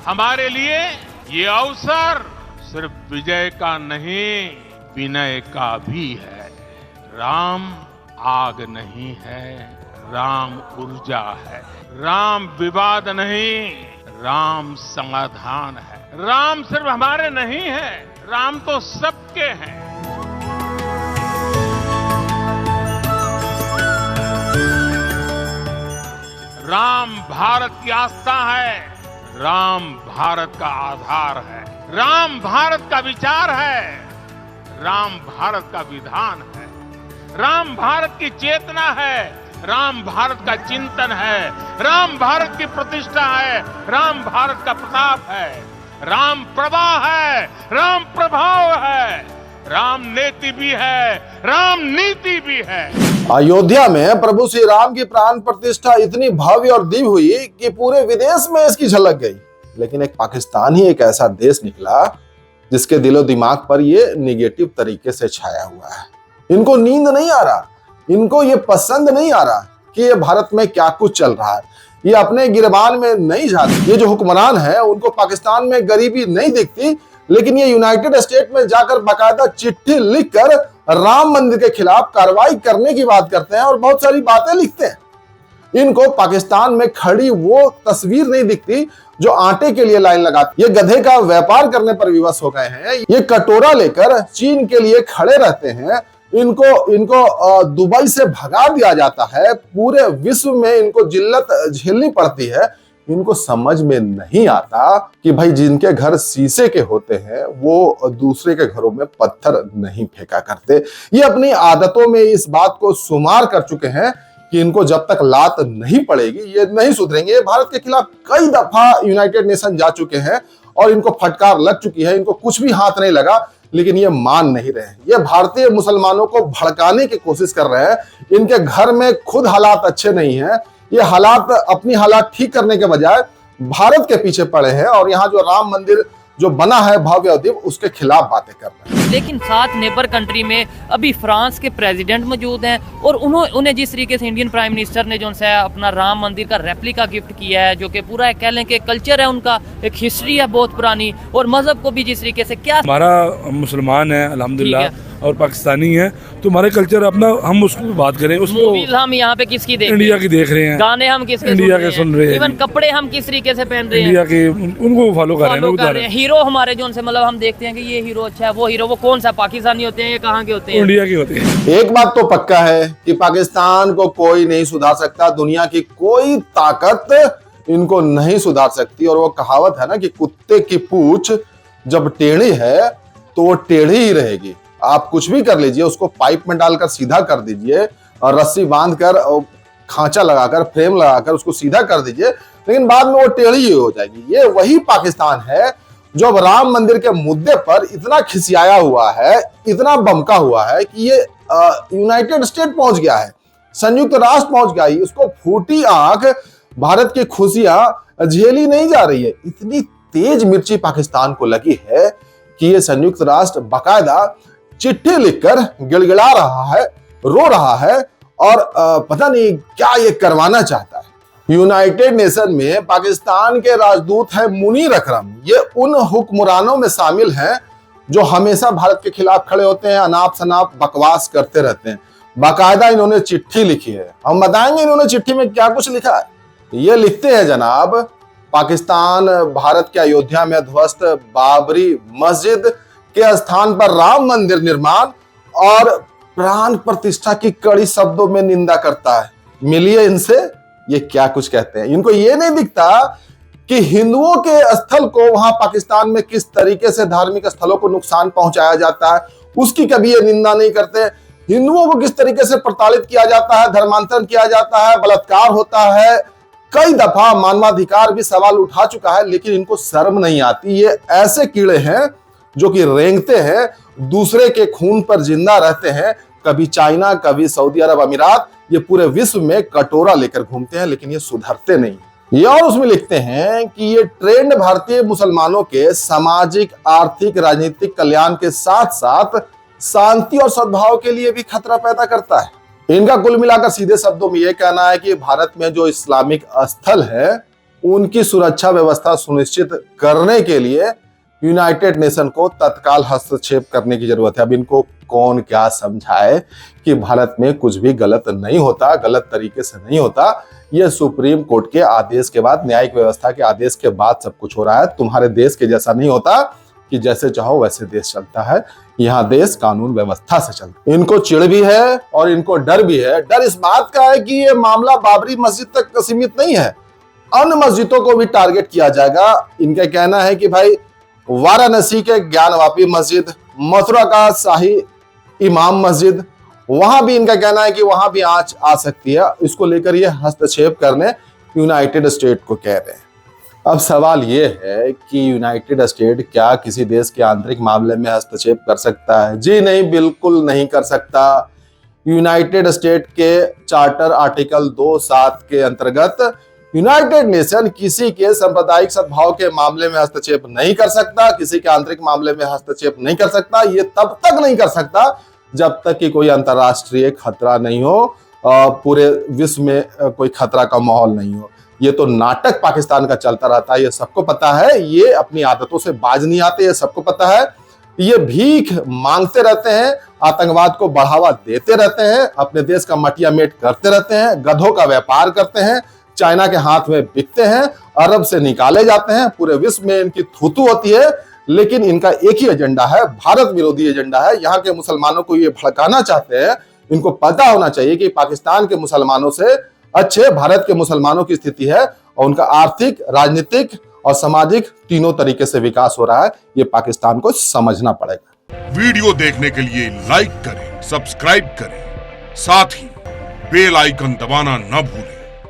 हमारे लिए ये अवसर सिर्फ विजय का नहीं, विनय का भी है। राम आग नहीं है, राम ऊर्जा है। राम विवाद नहीं, राम समाधान है। राम सिर्फ हमारे नहीं है, राम तो सबके हैं। राम भारत की आस्था है, राम भारत का आधार है। राम भारत का विचार है, राम भारत का विधान है। राम भारत की चेतना है, राम भारत का चिंतन है। राम भारत की प्रतिष्ठा है, राम भारत का प्रताप है। राम प्रवाह है, राम प्रभाव है। राम नेति भी है, राम नीति भी है। अयोध्या में प्रभु श्री राम की प्राण प्रतिष्ठा इतनी भव्य और दिव्य हुई कि पूरे विदेश में इसकी झलक गई। लेकिन एक पाकिस्तान ही एक ऐसा देश निकला जिसके दिलो दिमाग पर ये निगेटिव तरीके से छाया हुआ है। इनको नींद नहीं आ रहा, इनको ये पसंद नहीं आ रहा कि ये भारत में क्या कुछ चल रहा है। ये अपने गिरबान में नहीं जाते। ये जो हुक्मरान है उनको पाकिस्तान में गरीबी नहीं दिखती, लेकिन ये यूनाइटेड स्टेट में जाकर बाकायदा चिट्ठी लिखकर राम मंदिर के खिलाफ कार्रवाई करने की बात करते हैं और बहुत सारी बातें लिखते हैं। इनको पाकिस्तान में खड़ी वो तस्वीर नहीं दिखती जो आटे के लिए लाइन लगाती। ये गधे का व्यापार करने पर विवश हो गए हैं। ये कटोरा लेकर चीन के लिए खड़े रहते हैं। इनको दुबई से भगा दिया जाता है। पूरे विश्व में इनको जिल्लत झेलनी पड़ती है। इनको समझ में नहीं आता कि भाई जिनके घर शीशे के होते हैं वो दूसरे के घरों में पत्थर नहीं फेंका करते। ये अपनी आदतों में इस बात को शुमार कर चुके हैं कि इनको जब तक लात नहीं पड़ेगी ये नहीं सुधरेंगे। ये भारत के खिलाफ कई दफा यूनाइटेड नेशन जा चुके हैं और इनको फटकार लग चुकी है। इनको कुछ भी हाथ नहीं लगा, लेकिन ये मान नहीं रहे। ये भारतीय मुसलमानों को भड़काने की कोशिश कर रहे हैं। इनके घर में खुद हालात अच्छे नहीं हैं। ये हालात अपनी हालात ठीक करने के बजाय भारत के पीछे पड़े हैं और यहाँ जो राम मंदिर जो बना है भव्य और दिव्य उसके खिलाफ बातें कर रहे हैं। लेकिन साथ नेबर कंट्री में अभी फ्रांस के प्रेसिडेंट मौजूद हैं और उन्हें जिस तरीके से इंडियन प्राइम मिनिस्टर ने जो है अपना राम मंदिर का रेप्लिका गिफ्ट किया है, जो कि पूरा कह लें कि कल्चर है उनका, एक हिस्ट्री है बहुत पुरानी, और मजहब को भी जिस तरीके से क्या हमारा मुसलमान है अल्हम्दुलिल्लाह और पाकिस्तानी है, तो हमारे कल्चर अपना हम उसको बात करें। उसको हम यहाँ पे किसकी देख इंडिया की देख रहे हैं, गाने हम किसके इंडिया के सुन रहे हैं, इवन कपड़े हम किस तरीके से पहन रहे हैं इंडिया के, उनको फॉलो कर रहे हैं। हीरो हमारे जो उनसे मतलब हम देखते हैं कि ये हीरो अच्छा है, वो हीरो वो कौन सा पाकिस्तानी होते हैं, ये कहाँ के होते हैं, इंडिया के होते हैं। एक बात तो पक्का है कि पाकिस्तान को कोई नहीं सुधार सकता। दुनिया की कोई ताकत इनको नहीं सुधार सकती। और वो कहावत है ना कि कुत्ते की पूंछ जब टेढ़ी है तो वो टेढ़ी ही रहेगी। आप कुछ भी कर लीजिए, उसको पाइप में डालकर सीधा कर दीजिए और रस्सी बांधकर खांचा लगाकर फ्रेम लगाकर उसको सीधा कर दीजिए, लेकिन बाद में वो टेढ़ी ही हो जाएगी। ये वही पाकिस्तान है जो अब राम मंदिर के मुद्दे पर इतना खिसियाया हुआ है, इतना बमका हुआ है कि ये यूनाइटेड स्टेट पहुंच गया है, संयुक्त राष्ट्र पहुंच गया है। उसको फूटी आंख भारत की खुशियां झेली नहीं जा रही है। इतनी तेज मिर्ची पाकिस्तान को लगी है कि ये संयुक्त राष्ट्र बाकायदा चिट्ठी लिखकर गिड़गिड़ा रहा है, रो रहा है और पता नहीं क्या ये करवाना चाहता है। यूनाइटेड नेशन में पाकिस्तान के राजदूत हैं मुनीर अकरम। ये उन हुक्मरानों में शामिल हैं जो हमेशा भारत के खिलाफ खड़े होते हैं, अनाप शनाप बकवास करते रहते हैं। बाकायदा इन्होंने चिट्ठी लिखी है। हम बताएंगे इन्होंने चिट्ठी में क्या कुछ लिखा है। ये लिखते हैं जनाब, पाकिस्तान भारत के अयोध्या में ध्वस्त बाबरी मस्जिद के स्थान पर राम मंदिर निर्माण और प्राण प्रतिष्ठा की कड़ी शब्दों में निंदा करता है। मिलिए इनसे, ये क्या कुछ कहते हैं। इनको ये नहीं दिखता कि हिंदुओं के स्थल को वहां पाकिस्तान में किस तरीके से धार्मिक स्थलों को नुकसान पहुंचाया जाता है, उसकी कभी ये निंदा नहीं करते। हिंदुओं को किस तरीके से प्रताड़ित किया जाता है, धर्मांतरण किया जाता है, बलात्कार होता है, कई दफा मानवाधिकार भी सवाल उठा चुका है, लेकिन इनको शर्म नहीं आती। ये ऐसे कीड़े हैं जो कि रेंगते हैं, दूसरे के खून पर जिंदा रहते हैं। कभी चाइना, कभी सऊदी अरब अमीरात, ये पूरे विश्व में कटोरा लेकर घूमते हैं, लेकिन ये सुधरते नहीं। ये और उसमें लिखते हैं कि ये ट्रेंड भारतीय मुसलमानों के सामाजिक, आर्थिक, राजनीतिक कल्याण के साथ साथ शांति और सद्भाव के लिए भी खतरा पैदा करता है। इनका कुल मिलाकर सीधे शब्दों में यह कहना है कि भारत में जो इस्लामिक स्थल है उनकी सुरक्षा व्यवस्था सुनिश्चित करने के लिए यूनाइटेड नेशन को तत्काल हस्तक्षेप करने की जरूरत है। अब इनको कौन क्या समझाए कि भारत में कुछ भी गलत नहीं होता, गलत तरीके से नहीं होता। यह सुप्रीम कोर्ट के आदेश के बाद, न्यायिक व्यवस्था के आदेश के बाद सब कुछ हो रहा है। तुम्हारे देश के जैसा नहीं होता कि जैसे चाहो वैसे देश चलता है। यहाँ देश कानून व्यवस्था से चलता है। इनको चिढ़ भी है और इनको डर भी है। डर इस बात का है कि ये मामला बाबरी मस्जिद तक सीमित नहीं है, अन्य मस्जिदों को भी टारगेट किया जाएगा। इनका कहना है कि भाई वाराणसी के ज्ञानवापी मस्जिद, मथुरा का शाही इमाम मस्जिद, वहां भी इनका कहना है कि वहां भी आंच आ सकती है। इसको लेकर ये हस्तक्षेप करने यूनाइटेड स्टेट को कह रहे हैं। अब सवाल ये है कि यूनाइटेड स्टेट क्या किसी देश के आंतरिक मामले में हस्तक्षेप कर सकता है? जी नहीं, बिल्कुल नहीं कर सकता। यूनाइटेड स्टेट के चार्टर आर्टिकल 2(7) के अंतर्गत यूनाइटेड नेशन किसी के सांप्रदायिक सद्भाव के मामले में हस्तक्षेप नहीं कर सकता, किसी के आंतरिक मामले में हस्तक्षेप नहीं कर सकता। ये तब तक नहीं कर सकता जब तक कि कोई अंतर्राष्ट्रीय खतरा नहीं हो, पूरे विश्व में कोई खतरा का माहौल नहीं हो। ये तो नाटक पाकिस्तान का चलता रहता है, ये सबको पता है। ये अपनी आदतों से बाज नहीं आते, ये सबको पता है। ये भीख मांगते रहते हैं, आतंकवाद को बढ़ावा देते रहते हैं, अपने देश का मटिया मेट करते रहते हैं, गधों का व्यापार करते हैं, चाइना के हाथ में बिकते हैं, अरब से निकाले जाते हैं, पूरे विश्व में इनकी थूथू होती है। लेकिन इनका एक ही एजेंडा है, भारत विरोधी एजेंडा है। यहाँ के मुसलमानों को ये भड़काना चाहते हैं। इनको पता होना चाहिए कि पाकिस्तान के मुसलमानों से अच्छे भारत के मुसलमानों की स्थिति है और उनका आर्थिक, राजनीतिक और सामाजिक तीनों तरीके से विकास हो रहा है। ये पाकिस्तान को समझना पड़ेगा। वीडियो देखने के लिए लाइक करें, सब्सक्राइब करें, साथ ही बेल आइकन दबाना न भूलें।